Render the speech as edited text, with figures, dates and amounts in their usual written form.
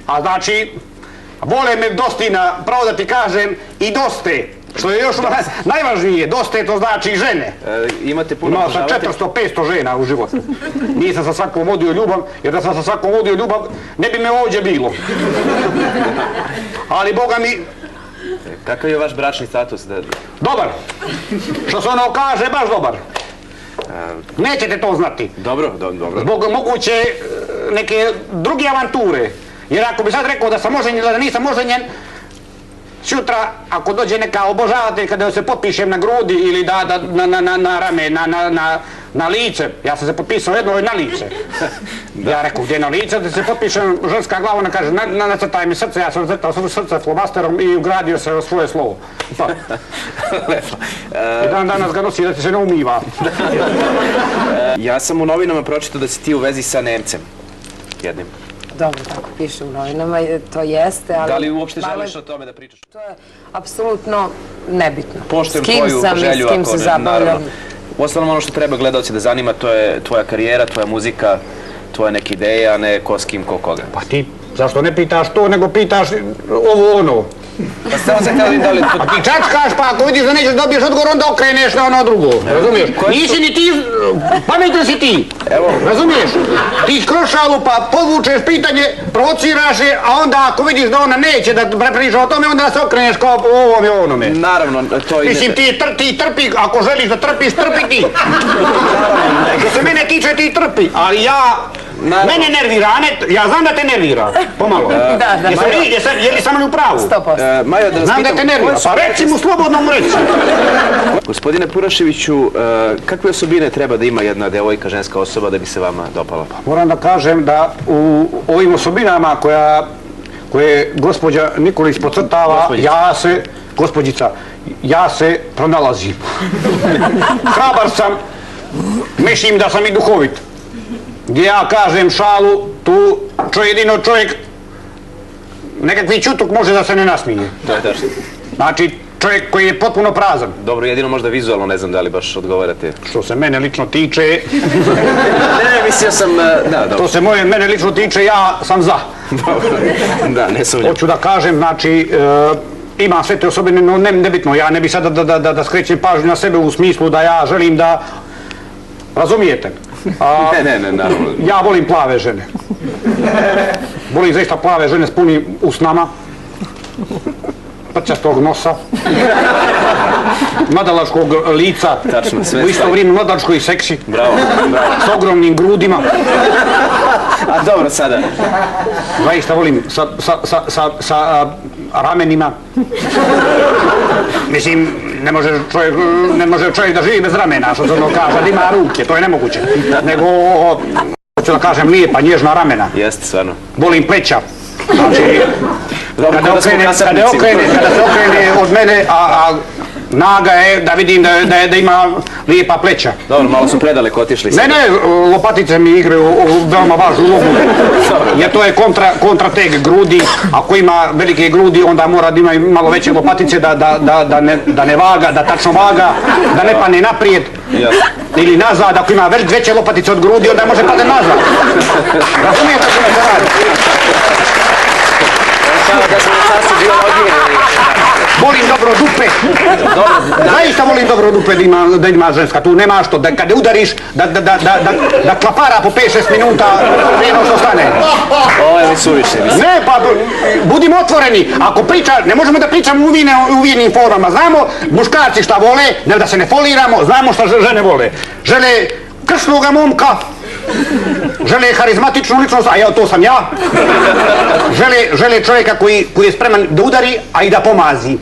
A znači, vole me dostina, pravo da ti kažem, i doste. Što je još najvažnije, dosta je to znači žene. Imate puno obožavatelja? Imao sam 400-500 žena u životu. Nisam sa svakom vodio ljubav, jer da sam sa svakom vodio ljubav, ne bi me ovdje bilo. Ali Boga mi... Kakav je vaš bračni status? Dobar. Što se ono kaže, baš dobar. Nećete to znati. Dobro. Zbog moguće neke druge avanture. Jer ako bi sad rekao da sam oženjen ili da nisam oženjen, sutra, ako dođe neka obožavatelj, kada se potpišem na grudi ili na rame, na lice, ja sam se potpisao jedno na lice. Ja rekao, gdje na lice, da se potpišem, ženska glava, ona kaže, nacrtaj mi srce, ja sam nacrtao srce flomasterom i ugradio se u svoje slovo. I dan danas ga nosi da ti se ne umiva. Ja sam u novinama pročitao da si ti u vezi sa Nemcem. Jednim. Dobro, tako piše u novinama, to jeste, ali... Da li uopšte želiš o tome da pričaš? To je apsolutno nebitno. Poštujem tvoju želju, s kim se zabavljam. Uostalom ono što treba gledalci da zanima, to je tvoja karijera, tvoja muzika, tvoje neke ideje, a ne ko s kim, ko koga. Pa ti, zašto ne pitaš to, nego pitaš ovo ono? Pa ste vam se htjeli da li... A ti čačkaš, pa ako vidiš da nećeš dobiješ odgovor, onda okreneš na ono drugo, razumiješ? Nisi ni ti, pametan si ti, razumiješ? Ti skroz šalu pa podvučeš pitanje, provociraš je, a onda ako vidiš da ona neće da priča o tome, onda se okreneš kao o ovome i onome. Naravno, to i... Mislim, ti trpi, ako želiš da trpiš, trpi ti. Što se mene tiče, ti trpi, ali ja... Mene nervira, a ne, ja znam da te nervira, pomalo. Je li sam li u pravu? 100%. Znam da te nervira, pa reci mu slobodno mu reći. Gospodine Puraševiću, kakve osobine treba da ima jedna devojka, ženska osoba da bi se vama dopala? Moram da kažem da u ovim osobinama koje gospođa Nikolić podcrtava, ja se pronalazim. Hrabar sam, mislim da sam i duhovit. Gdje ja kažem šalu, tu jedino čovjek nekakvi čutuk može da se ne nasmije. To je tačno. Znači, čovjek koji je potpuno prazan. Dobro, jedino možda vizualno, ne znam da li baš odgovarate. Što se mene lično tiče... Ne, mislio sam... Što se mene lično tiče, ja sam za. Da, ne sumnjam. Hoću da kažem, znači, imam sve te osobine, no nebitno, ja ne bi sada da skrećem pažnju na sebe u smislu da ja želim da... Razumijete? Ne, naravno. Ja volim plave žene. Volim zaista plave žene s punim usnama, prčastog nosa, mladalačkog lica, u isto vrijeme mladalačko i seksi, s ogromnim grudima. A dobro sada. Zaista volim sa ramenima. Mislim, ne može čovjek da živi bez ramena, što se ono kaže, da ima ruke, to je nemoguće. Nego, hoću da kažem, lijepa, nježna ramena. Jeste, stvarno. Volim pleća. Znači, kada se okrene od mene, a naga je da vidim da ima lijepa pleća. Dobro, malo su predaleko otišli. Ne, lopatice mi igraju veoma važnu ulogu. Jer to je kontrateg grudi. Ako ima velike grudi, onda mora da ima malo veće lopatice da ne vaga, da tačno vaga, da ne pane naprijed ili nazad. Ako ima veće lopatice od grudi, onda može pade nazad. Razumijete što me se radi? Da sam na času biologije. Volim dobro dupe. Zaista volim dobro dupe da ima ženska. Tu nema što, kada udariš, da klapara po 5-6 minuta prije no što stane. Ovo je mi suviše. Ne, pa budimo otvoreni. Ako priča, ne možemo da pričamo u uvijenim formama. Znamo muškarci šta vole, ne da se ne foliramo, znamo šta žene vole. Žele kršnoga momka, žele harizmatičnu ličnost, a to sam ja. Žele čovjeka koji je spreman da udari, a i da pomazi.